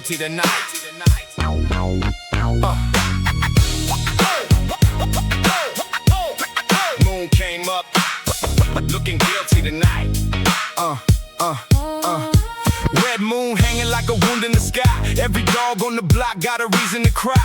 guilty tonight. Moon came up, looking guilty tonight. Red moon hanging like a wound in the sky. Every dog on the block got a reason to cry.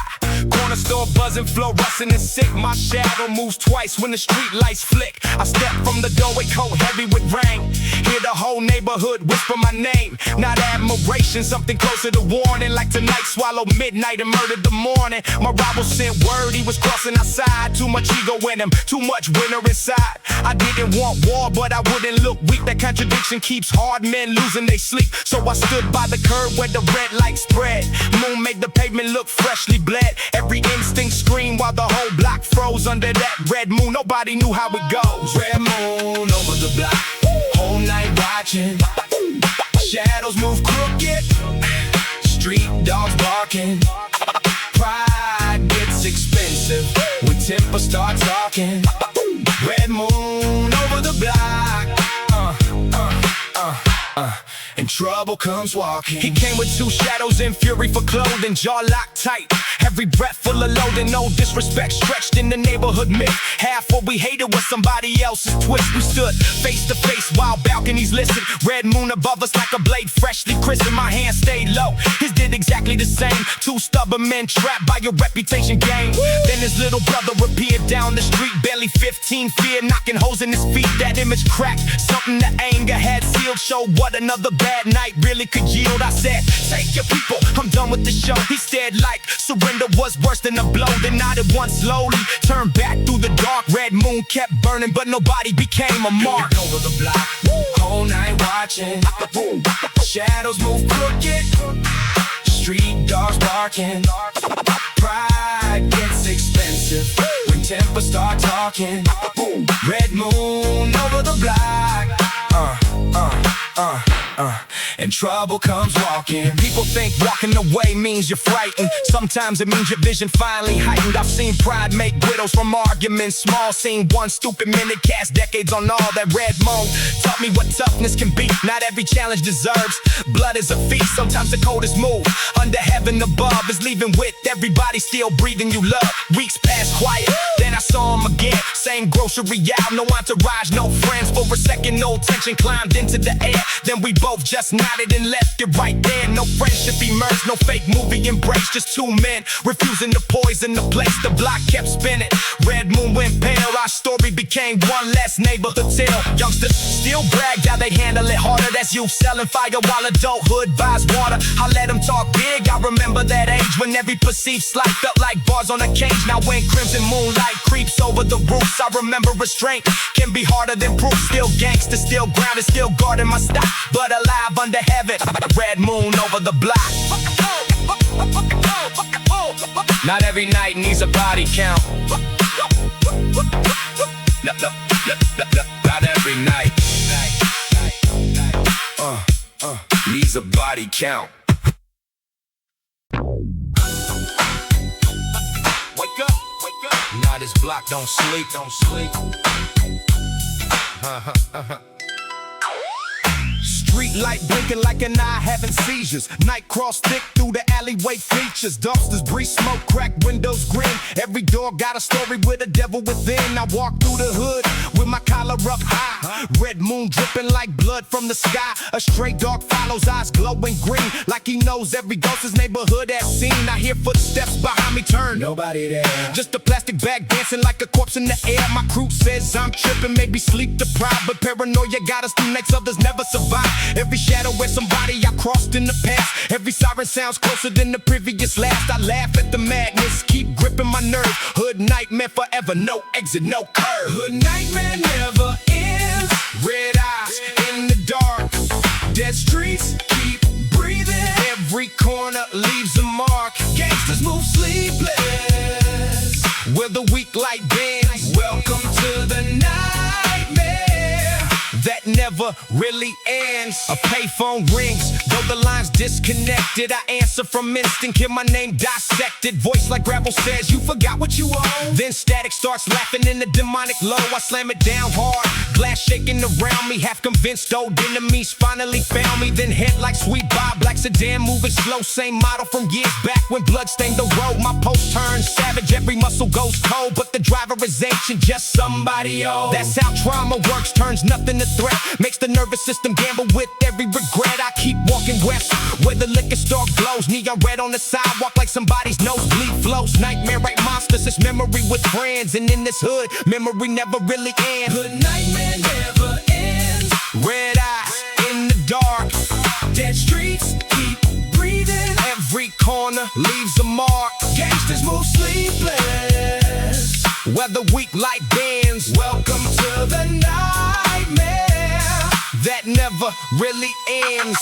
Corner store buzzing, fluorescent and sick. My shadow moves twice when the street lights flick. I step from the doorway, coat heavy with rain. Hear the whole neighborhood whisper my name. Not admiration, something closer to warning. Like tonight swallowed midnight and murdered the morning. My rival sent word he was crossing our side. Too much ego in him, too much winter inside. I didn't want war, but I wouldn't look weak. That contradiction keeps hard men losing their sleep. So I stood by the curb where the red light spread. Moon made the pavement look freshly bled. Every instinct screamed while the whole block froze under that red moon. Nobody knew how it goes. Red moon over the block, whole night watching. Shadows move crooked, street dogs barking. Pride gets expensive when temper starts talking. Red moon over the block, and trouble comes walking. He came with two shadows in fury for clothing, jaw locked tight. Every breath full of loathing, no disrespect stretched in the neighborhood myth. Half what we hated was somebody else's twist. We stood face to face while balconies listened. Red moon above us like a blade freshly christened. My hand stayed low, his did exactly the same. Two stubborn men trapped by a reputation game. Then his little brother appeared down the street, barely 15, fear knocking holes in his feet. That image cracked, something that anger had sealed. Showed what another bad night really could yield. I said, take your people, I'm done with the show. He stared like surrender was worse than a blow. Then nodded once slowly, turned back through the dark. Red moon kept burning, but nobody became a mark. Over the block, whole night watching. Shadows move crooked, street dogs barking. Pride gets expensive when tempers start talking. Red moon over the block, and trouble comes walking. People think walking away means you're frightened. Sometimes it means your vision finally heightened. I've seen pride make widows from arguments small. Seen one stupid minute cast decades on all. That red moon taught me what toughness can be. Not every challenge deserves blood is a feast. Sometimes the coldest move under heaven above is leaving with everybody still breathing you love. Weeks passed quiet, then I saw him again. Same grocery aisle, no entourage, no friends. For a second, no tension climbed into the air. Then we both just nodded and left it right there. No friendship emerged, no fake movie embrace. Just two men refusing to poison the place. The block kept spinning, red moon went pale. Our story became one less neighbor to tell. Youngsters still bragged how they handle it harder. That's youth selling fire while adulthood buys water. I let them talk big, I remember that age when every perceived slight felt like bars on a cage. Now when crimson moonlight creeps over the roofs, I remember restraint can be harder than proof. Still gangster, still grounded, still guarding my stock, but alive under heaven. Red moon over the block. Not every night needs a body count. Not every night needs a body count. Wake up, wake up. Now this block don't sleep, don't sleep. Street light blinking like an eye having seizures. Night cross thick through the alleyway features. Dumpsters breathe smoke, crack windows grin. Every door got a story with a devil within. I walk through the hood with my collar up high. Red moon dripping like blood from the sky. A stray dog follows, eyes glowing green, like he knows every ghost his neighborhood has seen. I hear footsteps behind me turn, nobody there. Just a plastic bag dancing like a corpse in the air. My crew says I'm tripping, maybe sleep deprived, but paranoia got us through nights others never survive. Every shadow where somebody I crossed in the past. Every siren sounds closer than the previous last. I laugh at the madness, keep gripping my nerve. Hood nightmare forever, no exit, no curve. Hood nightmare never ends. Red eyes in the dark, dead streets keep breathing. Every corner leaves a mark. Gangsters move sleepless where the weak light bends. Welcome to the nightmare that never really ends. A payphone rings, though the line's disconnected. I answer from instinct, hear my name dissected. Voice like gravel says, you forgot what you owe. Then static starts laughing in the demonic low. I slam it down hard, glass shaking around me, half convinced old enemies finally found me. Then hit like sweet Bob, black sedan moving slow, same model from years back when blood stained the road. My post turns savage, every muscle goes cold, but the driver is ancient, just somebody old. That's how trauma works, turns nothing to threat, makes the nervous system gamble with every regret. I keep walking west, where the liquor store glows, neon red on the sidewalk like somebody's nosebleed flows. Nightmare right monsters, it's memory with friends, and in this hood, memory never really ends. The nightmare never ends. Red eyes in the dark, Dead streets keep breathing. every corner leaves a mark. Gangsters move sleepless. Weather weak like bands, Welcome to the nightmare that never really ends.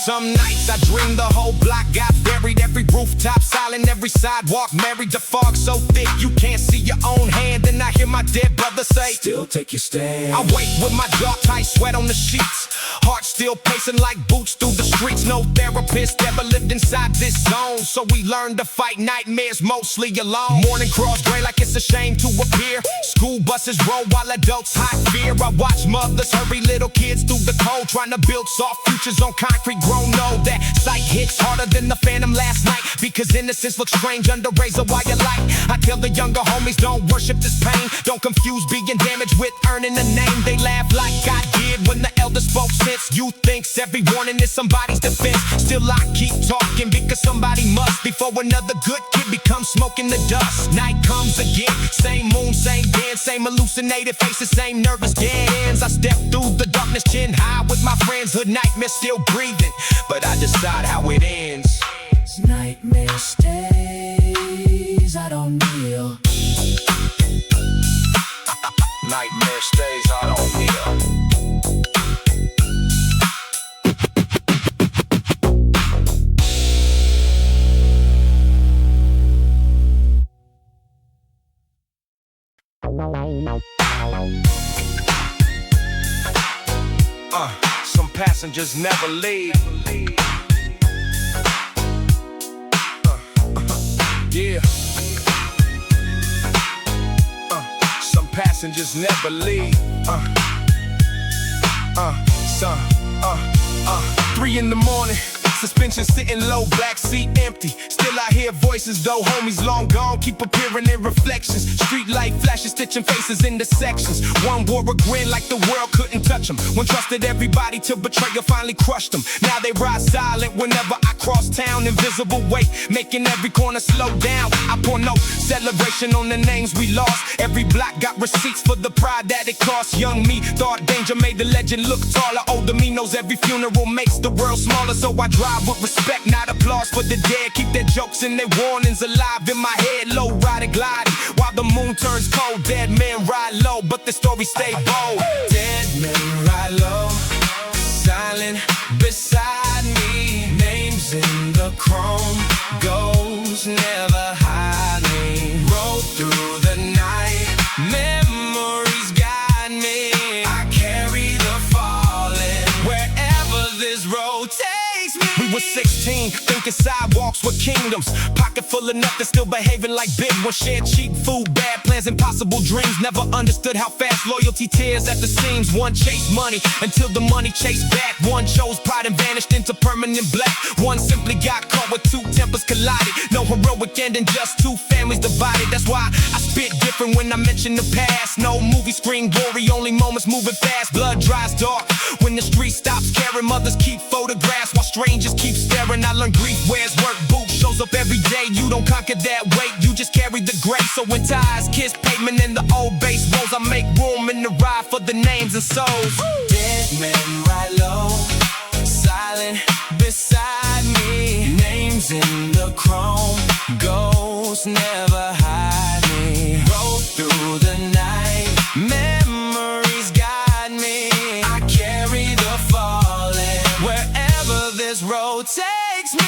Some nights I dream the whole block got buried, every rooftop silent, every sidewalk married. The fog so thick you can't see your own hand, and I hear my dead brother say, still take your stand. I wait with my jaw tight, sweat on the sheets, heart still pacing like boots through the streets. No therapist ever lived inside this zone, so we learned to fight nightmares mostly alone. Morning cross gray like it's a shame to appear. School buses roll while adults hide fear. I watch mothers hurry little kids through the cold, trying to build soft futures on concrete. Grown know that sight hits harder than the phantom last night, because innocence looks strange under razor wire light. I tell the younger homies, don't worship this pain, don't confuse being damaged with earning a name. They laugh like I did when the elder spoke sense. You thinks every warning is somebody's defense. Still I keep talking because somebody must, before another good kid becomes smoke in the dust. Night comes again, same moon, same dance, same hallucinated faces, same nervous dead ends. I step through the darkness chin high with my friends, hood nightmare still breathing, but I decide how it ends. Nightmare stays, I don't kneel. Nightmare stays, I don't heal. Some passengers never leave. Yeah. Some passengers never leave. 3 in the morning, suspension sitting low, back seat empty. Still I hear voices though, homies long gone keep appearing in reflections. Street light flashes, stitching faces into sections. One wore a grin like the world couldn't touch them. One trusted everybody till betrayal finally crushed them. Now they ride silent whenever I cross town. Invisible weight, making every corner slow down. I pour no celebration on the names we lost. Every block got receipts for the pride that it cost. Young me thought danger made the legend look taller. Older me knows every funeral makes the world smaller. So I drive with respect, not applause for the dead. Keep their jokes and their warnings alive in my head. Low riding, gliding, while the moon turns cold. Dead men ride low, but the story stay bold. Dead men ride low, silent beside me. Names in the chrome, goals never hide me. Roll through the night, memories guide me. I carry the fallen wherever this road takes me. We were 16, thinking sidewalks were kingdoms. Pocket full of nothing, still behaving like big ones. Shared cheap food, bad plans, impossible dreams. Never understood how fast loyalty tears at the seams. One chased money until the money chased back. One chose pride and vanished into permanent black. One simply got caught with two tempers collided. No heroic ending, just two families divided. That's why I spit different when I mention the past. No movie screen glory, only moments moving fast. Blood dries dark when the street stops caring. Mothers keep photographs while strangers keep staring. I learned grief wears work boots, shows up every day. You don't conquer that weight, you just carry the grace. So when ties kiss pavement in the old base rolls, I make room in the ride for the names and souls. Dead men ride low, silent beside me. Names in the chrome, ghosts never hide me. Roll through the night, memories guide me. I carry the fallen wherever this road takes me.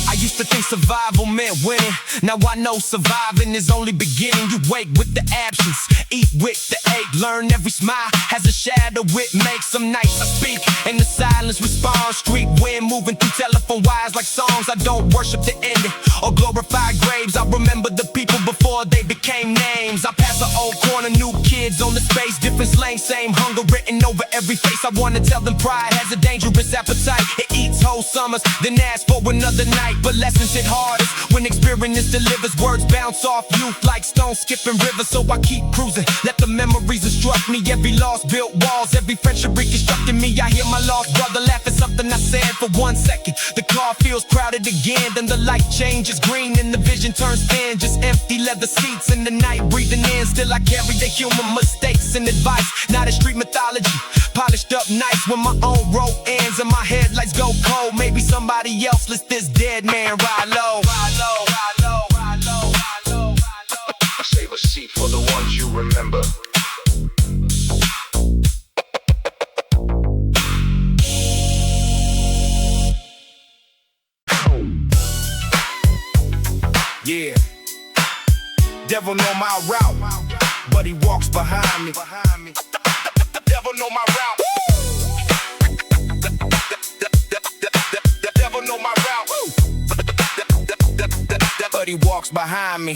I used to think survival meant winning. Now I know surviving is only beginning. You wake with the absence, eat with the ache. Learn every smile has a shadow, it makes some nights I speak and the silence responds. Street wind moving through telephone wires like songs. I don't worship the ending or glorify graves. I remember the people before they became names. I pass an old corner, new kid kids on the space, different slang, same hunger written over every face. I wanna tell them pride has a dangerous appetite. It eats whole summers, then asks for another night. But lessons hit hardest when experience delivers. Words bounce off youth like stones skipping rivers. So I keep cruising, let the memories instruct me. Every loss built walls, every friendship reconstructing me. I hear my lost brother laugh at something I said for 1 second. The car feels crowded again, then the light changes green and the vision turns thin. Just empty leather seats in the night breathing in. Still I carry the human mistakes and advice, not a street mythology. Polished up nice when my own road ends and my headlights go cold. Maybe somebody else lets this dead man ride low. Ride low, ride low, ride low, ride low, ride low. Save a seat for the ones you remember. Yeah, devil know my route, but he walks behind me. The devil know my route. The devil know my route, but he walks behind me.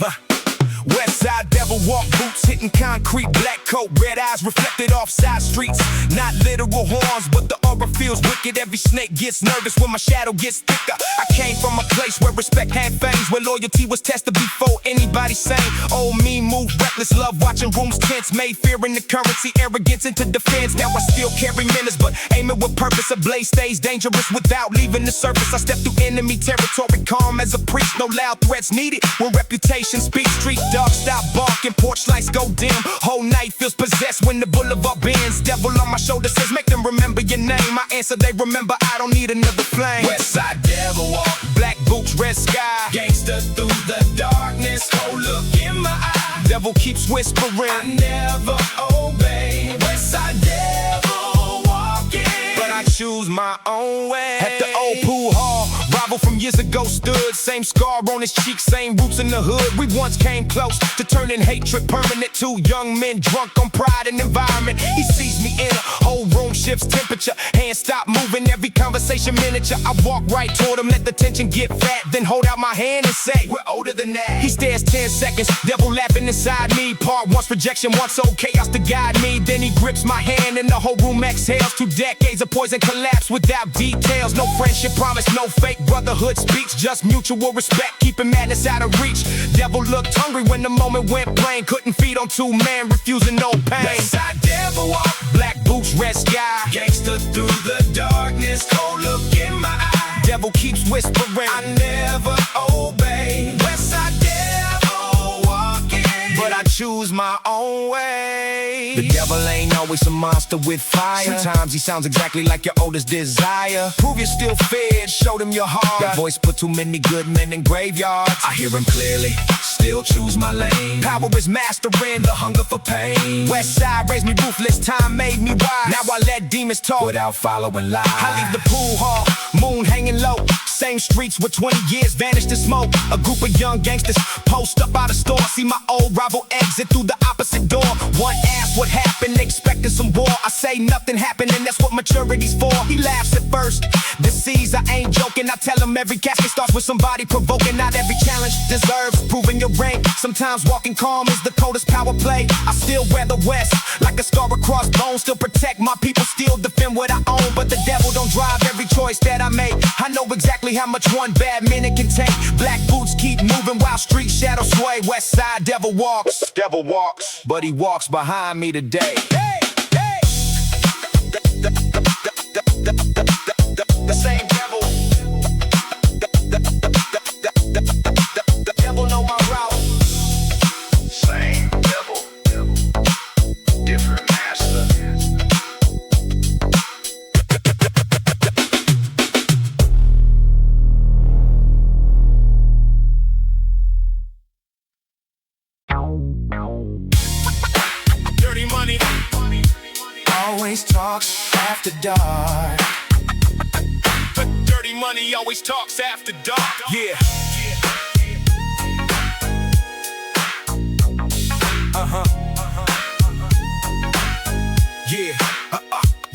West side devil walk, boots hitting concrete, black coat, red eyes reflected off side streets. Not literal horns, but the aura feels wicked. Every snake gets nervous when my shadow gets thicker. I came from a place where respect had fangs, where loyalty was tested before anybody sang. Old me moved reckless, love watching rooms tense, made fear in the currency, arrogance into defense. Now I still carry menace, but aiming with purpose. A blaze stays dangerous without leaving the surface. I step through enemy territory, calm as a priest. No loud threats needed when reputation speaks. Street dogs stop barking, porch lights go dim. Whole night feels possessed when the boulevard bends. Devil on my shoulder says, make them remember your name. I answer, they remember, I don't need another flame. West side devil walk, Black boots, red sky. gangsta through the darkness. Oh, look in my eye, Devil keeps whispering, I never obey. West side devil walking, but I choose my own way. At the old pool hall, rival from years ago stood. Same scar on his cheek, same roots in the hood. We once came close to turning hatred permanent. Two young men drunk on pride and environment. He sees me in a whole room shifts temperature. Hands stop moving, every conversation miniature. I walk right toward him, let the tension get fat, then hold out my hand and say, we're older than that. He stares 10 seconds, devil laughing inside me. Part once projection, once old chaos to guide me. Then he grips my hand and the whole room exhales. 2 decades of poison collapse without details. No friendship promise, no fake brotherhood speaks. Just mutual respect, keeping madness out of reach. Devil looked hungry when the moment went plain. Couldn't feed on 2 men, refusing no pain. west side devil walk, Black boots, red sky. gangsta through the darkness. Oh, look in my eye, Devil keeps whispering, I never obey. West side devil walking, but I choose my own way. The devil ain't always a monster with fire. Sometimes he sounds exactly like your oldest desire. Prove you're still fed, show them your heart. That voice put too many good men in graveyards. I hear him clearly, still choose my lane. Power is mastering The hunger for pain, West side raised me ruthless, time made me wise. Now I let demons talk without following lies. I leave the pool hall, moon hanging low. Same streets with 20 years vanished in smoke. A group of young gangsters post up out of store. See my old rival exit through the opposite door. One asks what happened, expecting some war. I say nothing happened and that's what maturity's for. He laughs at first, deceives I ain't joking. I tell him every casket starts with somebody provoking. Not every challenge deserves proving your rank. Sometimes walking calm is the coldest power play. I still wear the West like a scar across bones. Still protect my people, still defend what I own. But the devil don't drive every choice that I make. I know exactly how much one bad minute can take. Black boots keep moving while street shadows sway. West side devil walks, but he walks behind me today. Hey, hey. The same devil. The devil know my route. Same devil, different master. Dirty money always talks after dark. But dirty money always talks after dark. Yeah. Yeah.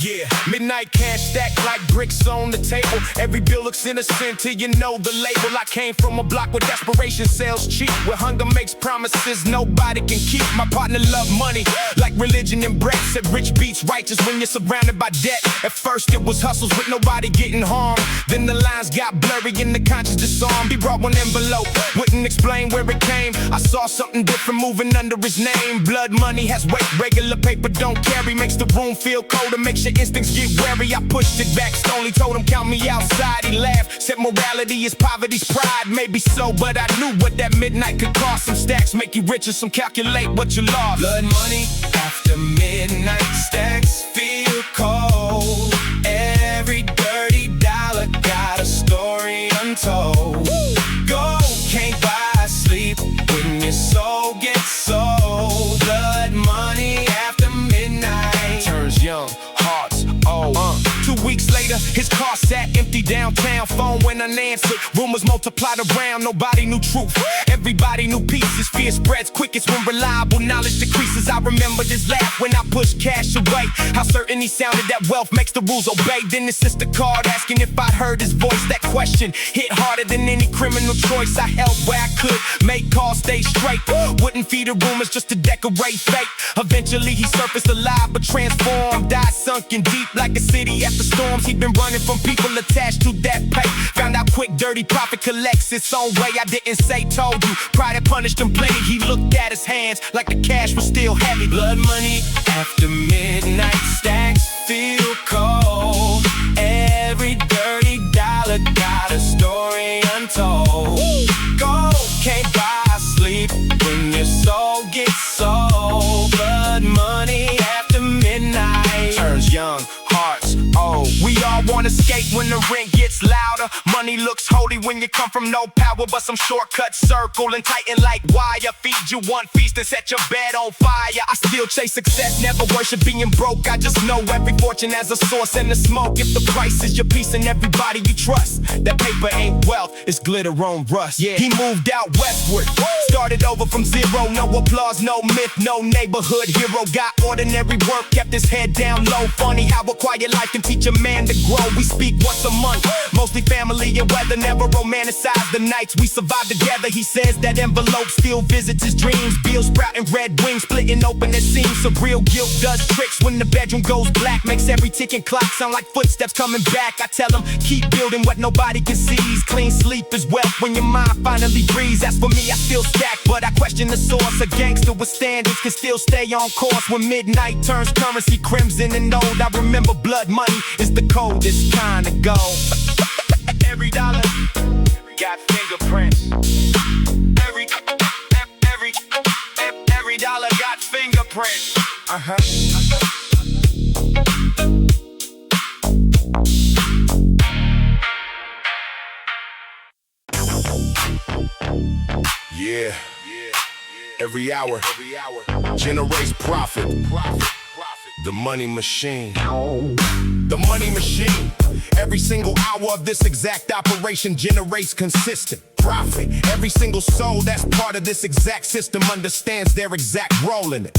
Yeah, midnight cash stacked like bricks on the table. Every bill looks innocent till you know the label. I came from a block where desperation sells cheap, where hunger makes promises nobody can keep. My partner loved money like religion and bread. Said rich beats righteous when you're surrounded by debt. At first it was hustles with nobody getting harmed. Then the lines got blurry and the conscience disarmed. He brought one envelope, wouldn't explain where it came. I saw something different moving under his name. Blood money has weight, regular paper don't carry. Makes the room feel colder, makes your instincts get wary. I pushed it back, sternly told him count me outside. He laughed, said morality is poverty's pride. Maybe so, but I knew what that midnight could cost. Some stacks make you richer, some calculate what you lost. Blood money after midnight, stacks feel cold. Every dirty dollar got a story untold. Gold can't buy sleep when your soul gets sold. Blood money after midnight turns young hearts old. 2 weeks later, his car sat empty downtown. Phone went unanswered, rumors multiplied around. Nobody knew truth, everybody knew pieces. Fear spreads quickest when reliable knowledge decreases. I remember his laugh when I pushed cash away. How certain he sounded that wealth makes the rules obey. Then his sister called asking if I'd heard his voice. That question hit harder than any criminal choice. I held where I could, make calls stay straight. Wouldn't feed the rumors just to decorate fate. Eventually he surfaced alive but transformed. Died sunken deep like a city after storms. He'd been running from people attached to that pay. Found out quick dirty profit collects its own way. I didn't say told you, pride had punished him plenty. He looked at his hands like the cash was still heavy. Blood money after midnight, stacks feel cold. Every dirty dollar got a story untold. Gold can't buy sleep when your soul gets sold. Blood money after midnight turns young hearts old. We all want to skate when the ring gets louder. Money looks holy when you come from no power, but some shortcuts circle and tighten like wire. Feed you one feast and set your bed on fire. I still chase success, never worship being broke. I just know every fortune has a source and the smoke. If the price is your peace and everybody you trust, that paper ain't wealth, it's glitter on rust. Yeah, he moved out westward, started over from zero. No applause, no myth, no neighborhood hero. Got ordinary work, kept his head down low. Funny how a quiet life can teach a man to grow. We speak once a month, mostly family and weather. Never romanticize the nights we survive together. He says that envelope still visits his dreams. Bills sprouting red wings, splitting open at seams. Surreal guilt does tricks when the bedroom goes black. Makes every ticking clock sound like footsteps coming back. I tell him, keep building what nobody can seize. Clean sleep is wealth when your mind finally breathes. As for me, I still stack, but I question the source. A gangster with standards can still stay on course. When midnight turns currency crimson and old, I remember blood money is the coldest kind of gold. Every dollar got fingerprints. Every dollar got fingerprints. Yeah, every hour generates profit. The money machine. The money machine. Every single hour of this exact operation generates consistent profit. Every single soul that's part of this exact system understands their exact role in it.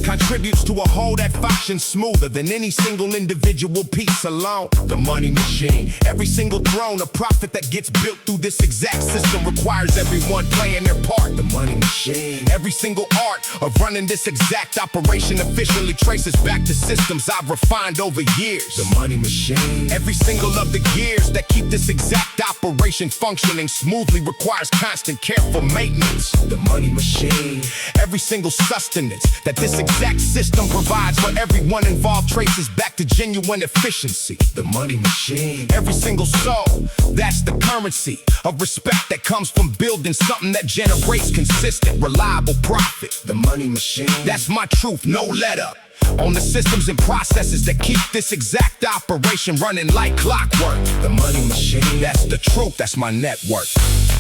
Contributes to a whole that functions smoother than any single individual piece alone. The money machine. Every single throne, a profit that gets built through this exact system requires everyone playing their part. The money machine. Every single art of running this exact operation efficiently traces back to systems I've refined over years. The money machine. Every single of the gears that keep this exact operation functioning smoothly requires constant careful maintenance. The money machine. Every single sustenance that this exact system provides for everyone involved traces back to genuine efficiency. The money machine. Every single soul, that's the currency of respect that comes from building something that generates consistent, reliable profit. The money machine. That's my truth, no let up. On the systems and processes that keep this exact operation running like clockwork. The money machine. That's the truth, that's my network.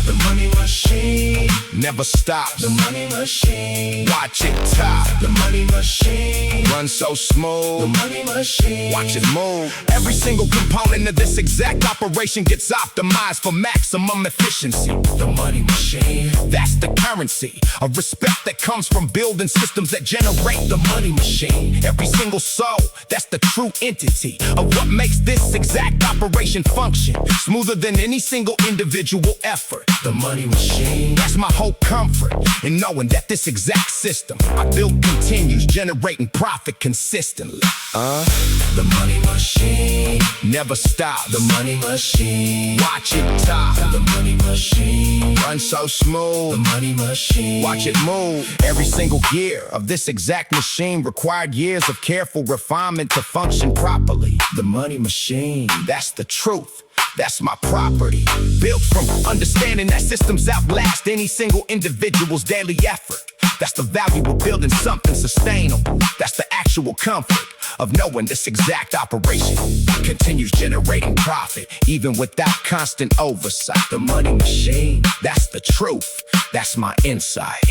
The money machine never stops. The money machine. Watch it top. The money machine run so smooth. The money machine. Watch it move. Every single component of this exact operation gets optimized for maximum efficiency. The money machine. That's the currency of respect that comes from building systems that generate the money machine. machine, every single soul, that's the true entity of what makes this exact operation function smoother than any single individual effort. The money machine. That's my whole comfort in knowing that this exact system I built continues generating profit consistently. The money machine. Never stop. The money machine. Watch it top. The money machine. Run so smooth. The money machine. Watch it move. Every single gear of this exact machine required years of careful refinement to function properly. The money machine. That's the truth. That's my property. Built from understanding that systems outlast any single individual's daily effort. That's the value of building something sustainable. That's the actual comfort of knowing this exact operation continues generating profit, even without constant oversight. The money machine. That's the truth. That's my insight.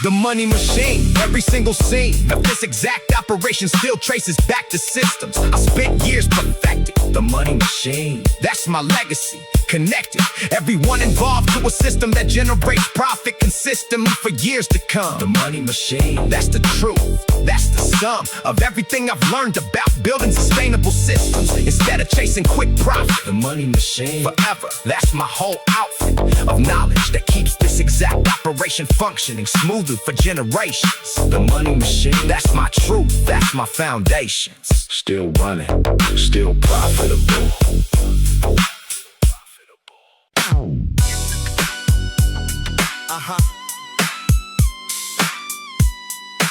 The money machine, every single scene of this exact operation still traces back to systems I spent years perfecting. The money machine. That's my legacy, connected everyone involved to a system that generates profit consistently for years to come. The money machine. That's the truth. That's the sum of everything I've learned about building sustainable systems instead of chasing quick profit. The money machine. Forever, that's my whole outfit of knowledge that keeps this exact operation functioning smoothly for generations. The money machine. That's my truth, that's my foundations. Still running, still profitable.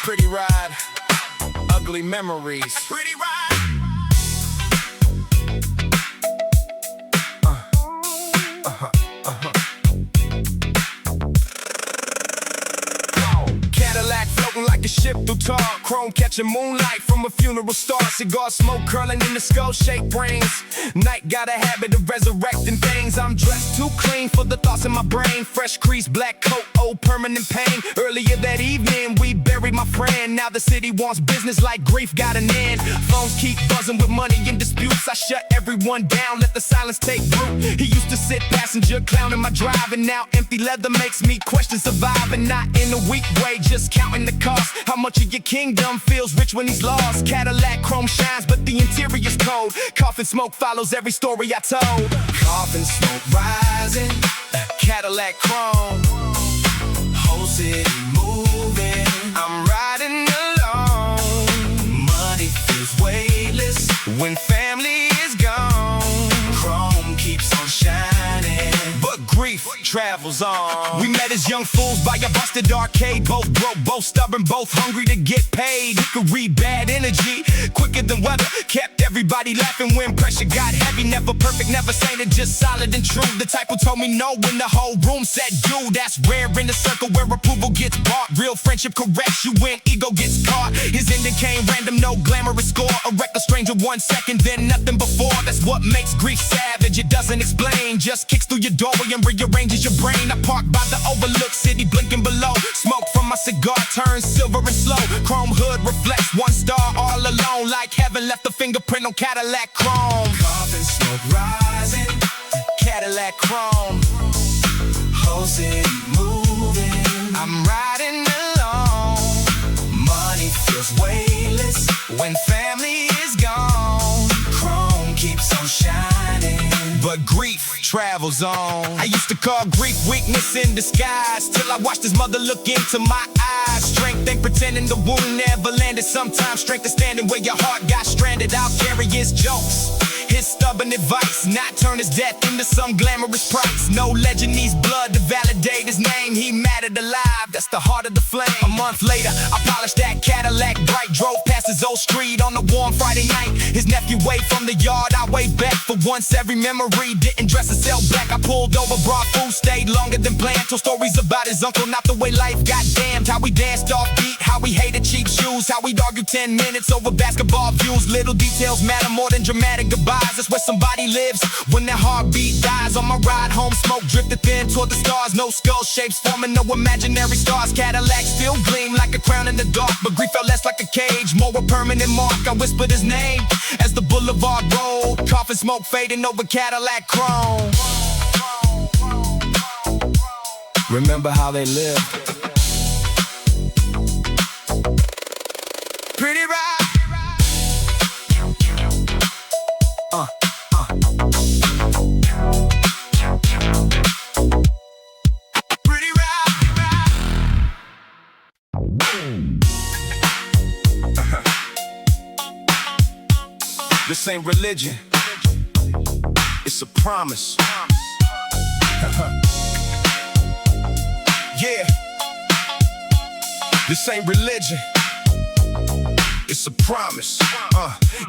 Pretty ride, ugly memories. Pretty ride. Cadillac floating like a ship through tar. Chrome catching moonlight from a funeral star. Cigar smoke curling in the skull shake brains. Night got a habit of resurrecting things. I'm dressed too clean for the thoughts in my brain. Fresh crease, black coat, old permanent pain. Earlier that evening we buried my friend. Now the city wants business like grief got an end. Phones keep buzzing with money in disputes. I shut everyone down, let the silence take root. He used to sit passenger clowning my drive, and now empty leather makes me question surviving. Not in a weak way, just counting the cost. How much of your kingdom feels rich when he's lost? Cadillac chrome shines, but the interior's cold. Coffin smoke follows every story I told. Coffin smoke rising. Cadillac chrome, Whole city moving. I'm riding alone. Money feels weightless When family is gone, Chrome keeps on shining. but grief travels on. We met as young fools by a busted arcade. Both broke, both stubborn, both hungry to get paid. He could read bad energy quicker than weather. Kept everybody laughing when pressure got heavy. Never perfect, never sainted, just solid and true. The type who told me no when the whole room said do. That's rare in the circle where approval gets bought. Real friendship corrects you when ego gets caught. His ending came random, no glamorous score. A reckless stranger 1 second, then nothing before. That's what makes grief savage, it doesn't explain. Just kicks through your doorway and rearranges your brain. I park by the overlook city, blinking below. Smoke from my cigar turns silver and slow. Chrome hood reflects 1 star all alone. Like heaven left a fingerprint on Cadillac chrome. Coffin smoke rising. Cadillac chrome, Whole city moving. I'm riding alone. Money feels weightless When family is gone, Chrome keeps on shining. but grief travels on. I used to call grief weakness in disguise, till I watched his mother look into my eyes. Strength ain't pretending the wound never landed. Sometimes strength is standing where your heart got stranded. I'll carry his jokes, his stubborn advice, not turn his death into some glamorous price. No legend needs blood to validate his name. He mattered alive, that's the heart of the flame. A month later, I polished that Cadillac bright. Drove past his old street on a warm Friday night. His nephew waved from the yard, I waved back. For once every memory didn't dress itself black. I pulled over, brought food, stayed longer than planned. Told stories about his uncle, not the way life got damned. How we danced off beat, how we hated cheap shoes, how we'd argue 10 minutes over basketball views. Little details matter more than dramatic goodbyes. That's where somebody lives when their heartbeat dies. On my ride home, smoke drifted thin toward the stars. No skull shapes forming, no imaginary stars. Cadillac still gleam like a crown in the dark, but grief felt less like a cage, more a permanent mark. I whispered his name as the boulevard rolled. Coffin smoke fading over Cadillac chrome. Remember how they lived. This ain't religion, it's a promise. Yeah, this ain't religion, it's a promise.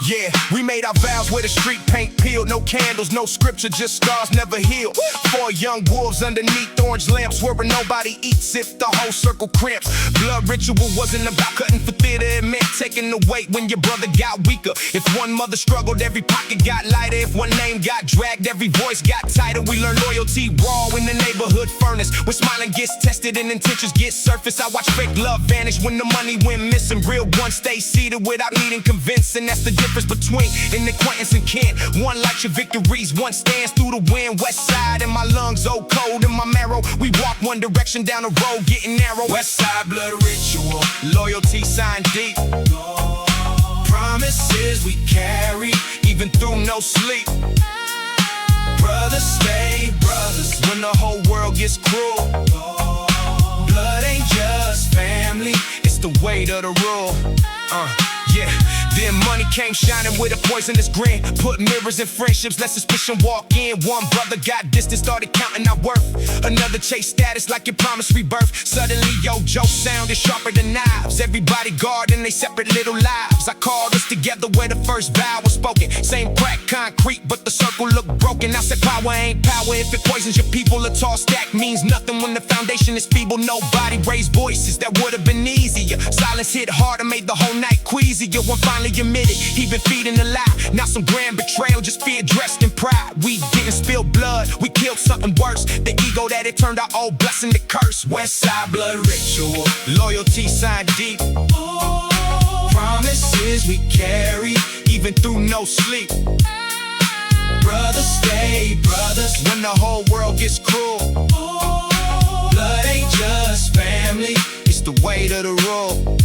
Yeah, we made our vows where the street paint peeled. No candles, no scripture, just scars never healed. 4 young wolves underneath orange lamps, where nobody eats if the whole circle cramps. Blood ritual wasn't about cutting for theater, it meant taking the weight when your brother got weaker. If one mother struggled, every pocket got lighter. If one name got dragged, every voice got tighter. We learned loyalty raw in the neighborhood furnace, when smiling gets tested and intentions get surfaced. I watch fake love vanish when the money went missing. Real ones stay seated without needing convincing. That's the difference between an acquaintance and kin. One likes your victories, one stands through the wind. West side in my lungs, oh cold in my marrow. We walk one direction down the road, getting narrow. West side blood ritual, loyalty signed deep. Promises we carry, even through no sleep. Brothers stay brothers when the whole world gets cruel. Blood ain't just family, it's the weight of the rule. Yeah. Then money came shining with a poisonous grin. Put mirrors in friendships, let suspicion walk in. One brother got distance, started counting our worth. Another chase status like it promised rebirth. Suddenly yo joke sounded sharper than knives. Everybody guarding they separate little lives. I called us together where the first vow was spoken. Same crack concrete, but the circle looked broken. I said power ain't power if it poisons your people. A tall stack means nothing when the foundation is feeble. Nobody raised voices, that would've been easier. Silence hit harder, made the whole night queasier. One finally admitted he been feeding a lie. Now some grand betrayal, just fear dressed in pride. We didn't spill blood, we killed something worse. The ego that it turned our old blessing to curse. West side blood ritual, loyalty signed deep. Promises we carry, even through no sleep. Brothers stay brothers when the whole world gets cruel. Blood ain't just family, it's the weight of the rule.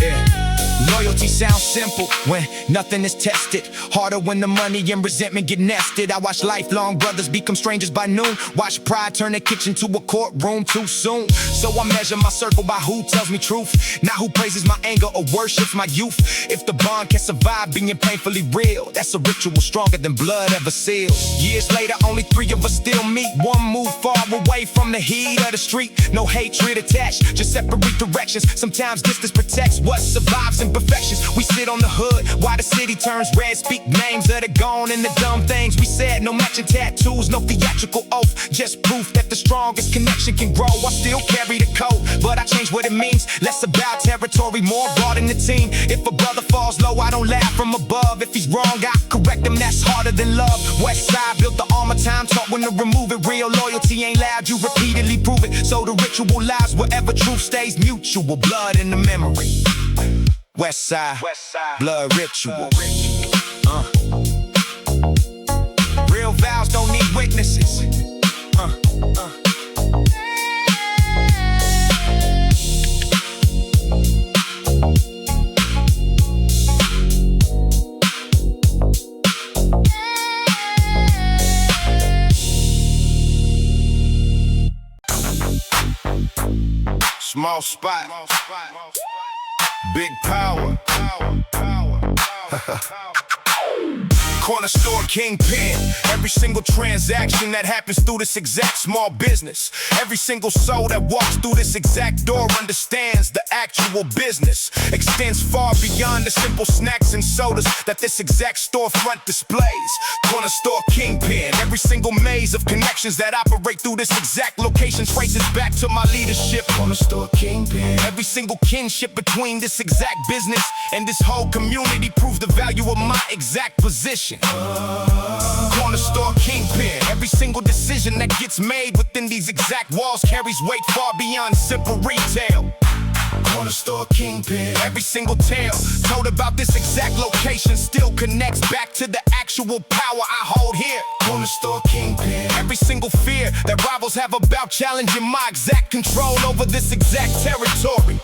Yeah. Loyalty sounds simple when nothing is tested. Harder when the money and resentment get nested. I watch lifelong brothers become strangers by noon. Watch pride turn the kitchen to a courtroom too soon. So I measure my circle by who tells me truth, not who praises my anger or worships my youth. If the bond can survive being painfully real, that's a ritual stronger than blood ever seals. Years later, only 3 of us still meet. One move far away from the heat of the street. No hatred attached, just separate directions. Sometimes distance protects what survives imperfections. We sit on the hood while the city turns red. Speak names of the gone and the dumb things we said. No matching tattoos, no theatrical oath. Just proof that the strongest connection can grow. I still carry the code, but I change what it means. Less about territory, more broad in the team. If a brother falls low, I don't laugh from above. If he's wrong, I correct him, that's harder than love. West side built the armor, time taught when to remove it. Real loyalty ain't loud, you repeatedly prove it. So the ritual lives wherever truth stays mutual. Blood in the memory. West side, blood ritual. Real vows don't need witnesses. Small spot, big power. Corner store kingpin. Every single transaction that happens through this exact small business. Every single soul that walks through this exact door understands the actual business. Extends far beyond the simple snacks and sodas that this exact storefront displays. Corner store kingpin. Every single maze of connections that operate through this exact location traces back to my leadership. Corner store kingpin. Every single kinship between this exact business and this whole community proves the value of my exact position. Corner store kingpin. Every single decision that gets made within these exact walls carries weight far beyond simple retail. Corner store kingpin. Every single tale told about this exact location still connects back to the actual power I hold here. Corner store kingpin. Every single fear that rivals have about challenging my exact control over this exact territory.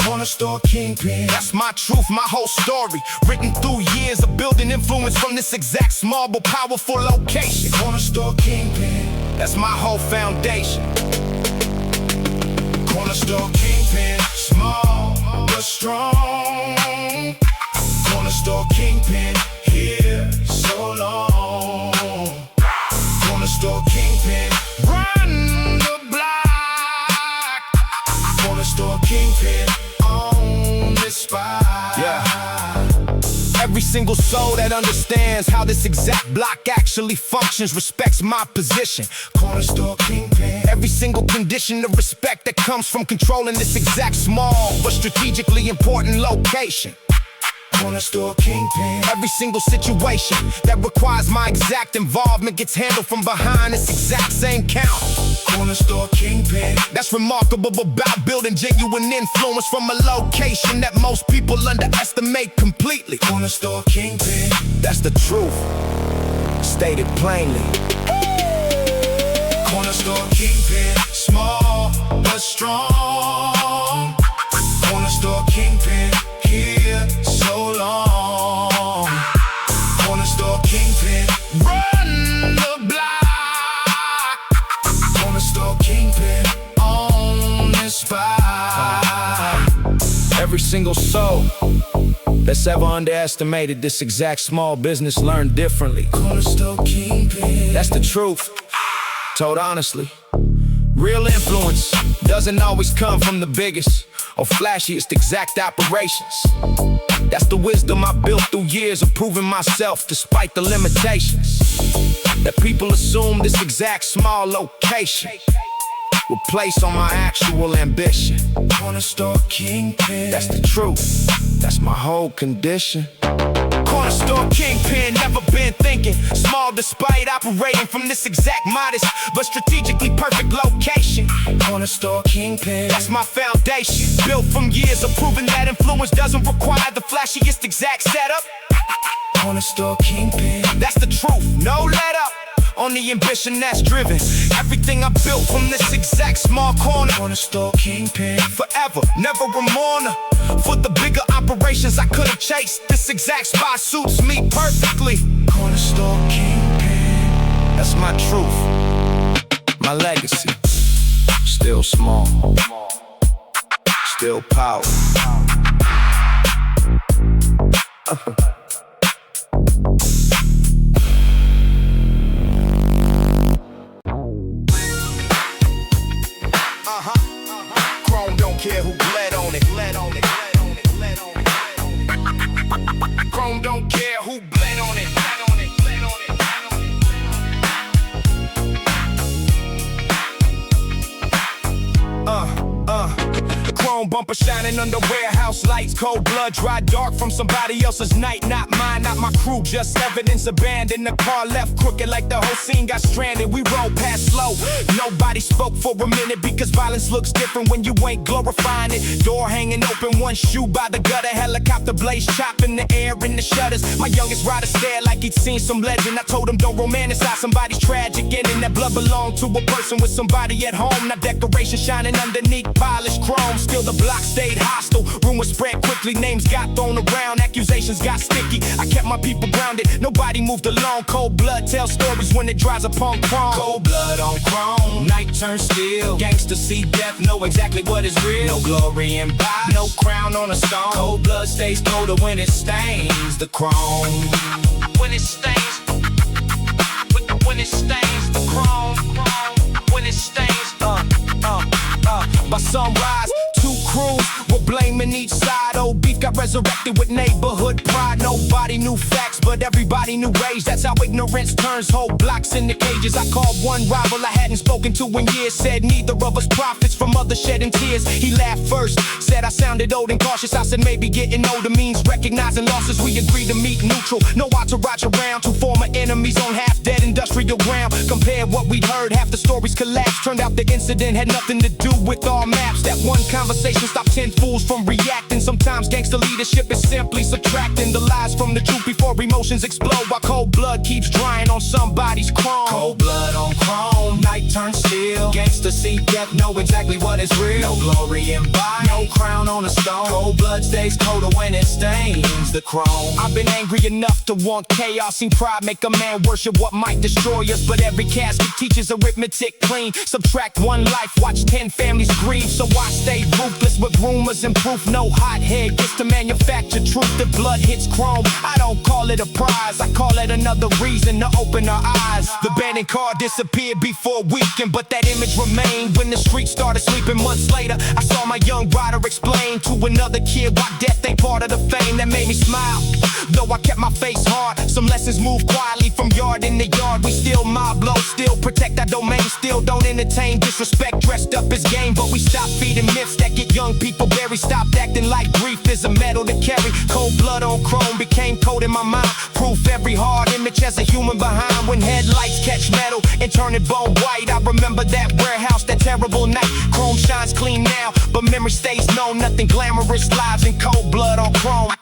Corner store kingpin. That's my truth, my whole story. Written through years of building influence from this exact small but powerful location. Corner store kingpin. That's my whole foundation. Corner store kingpin. Small but strong. Corner store kingpin. here so long. Corner store kingpin, run the block. Corner store kingpin on the spot. Yeah. Every single soul that understands how this exact block actually functions respects my position. Corner store kingpin. Every single condition of respect that comes from controlling this exact small but strategically important location. Corner store kingpin. Every single situation that requires my exact involvement gets handled from behind this exact same counter. Corner store kingpin. That's remarkable about building genuine influence from a location that most people underestimate completely. Corner store kingpin. That's the truth, stated plainly. Corner store kingpin, small but strong. Corner store kingpin, here so long. Corner store kingpin, run the block. Corner store kingpin on the spot. Every single soul that's ever underestimated this exact small business learned differently. Corner store kingpin. That's the truth, told honestly. Real influence doesn't always come from the biggest or flashiest exact operations. That's the wisdom I built through years of proving myself despite the limitations that people assume this exact small location will place on my actual ambition. Corner store kingpin. That's the truth, that's my whole condition. Corner store kingpin, never been thinking small despite operating from this exact modest but strategically perfect location. Corner store kingpin. That's my foundation, built from years of proving that influence doesn't require the flashiest exact setup. Corner store kingpin. That's the truth, no let up on the ambition that's driven everything I built from this exact small corner. Corner store kingpin. Forever, never a mourner for the bigger operations I could've chased. This exact spot suits me perfectly. Corner store kingpin. That's my truth, my legacy. Still small, still powerful. Chrome don't care who bled on it. Chrome don't care who bled on it. Chrome bumper shining under warehouse lights. Cold blood dry dark from somebody else's night. Not mine, not my crew, just evidence abandoned. The car left crooked like the whole scene got stranded. We rolled past slow, nobody spoke for a minute because violence looks different when you ain't glorifying it. Door hanging open, one shoe by the gutter. Helicopter blades chopping the air in the shutters. My youngest rider stared like he'd seen some legend. I told him don't romanticize somebody's tragic ending. That blood belonged to a person with somebody at home. Not decoration shining underneath polished chrome. Still the block stayed hostile. Rumors spread quickly, names got thrown around, accusations got sticky. I kept my people grounded, nobody moved along. Cold blood tells stories when it dries upon chrome. Cold blood on chrome, night turns steel. Gangsta see death, know exactly what is real. No glory in bodies, no crown on a stone. Cold blood stays colder when it stains the chrome. When it stains, when it stains the chrome. When it stains, by sunrise, two crews were blaming each side. Old beef got resurrected with neighborhood pride. Nobody knew facts, but everybody knew rage. That's how ignorance turns whole blocks into cages. I called one rival I hadn't spoken to in years. Said neither of us profits from others shedding tears. He laughed first, said I sounded old and cautious. I said maybe getting older means recognizing losses. We agreed to meet neutral, no entourage around. Two former enemies on half-dead industrial ground. Compared what we'd heard, half the stories collapsed. Turned out the incident had nothing to do with our maps. That one conversation stopped 10 fools from reacting. Sometimes gangster leadership is simply subtracting the lies from the truth before emotions explode. While cold blood keeps drying on somebody's chrome. Cold blood on chrome, night turns steel. Gangsta see death, know exactly what is real. No glory in body, no crown on a stone. Cold blood stays colder when it stains the chrome. I've been angry enough to want chaos. Seen pride make a man worship what might destroy us. But every casket teaches arithmetic clean. Subtract one life, watch 10 families grieve. So I stay ruthless with rumors and proof. No hothead gets to manufacture truth. The blood hits chrome, I don't call it a prize. I call it another reason to open our eyes. The abandoned car disappeared before a weekend, but that image remained when the streets started sleeping. Months later, I saw my young rider explain to another kid why death ain't part of the fame. That made me smile, though I kept my face hard. Some lessons move quietly from yard in the yard. We still mob low, still protect our domain, still don't entertain disrespect dressed up as game. But we stop feeding myths that get young people buried. Stopped acting like grief is a medal to carry. Cold blood on chrome became cold in my mind. Proof every hard image has a human behind. When headlights catch metal and turn it bone white, I remember that warehouse, that terrible night. Chrome shines clean now, but memory stays known. Nothing glamorous, lives in cold blood on chrome.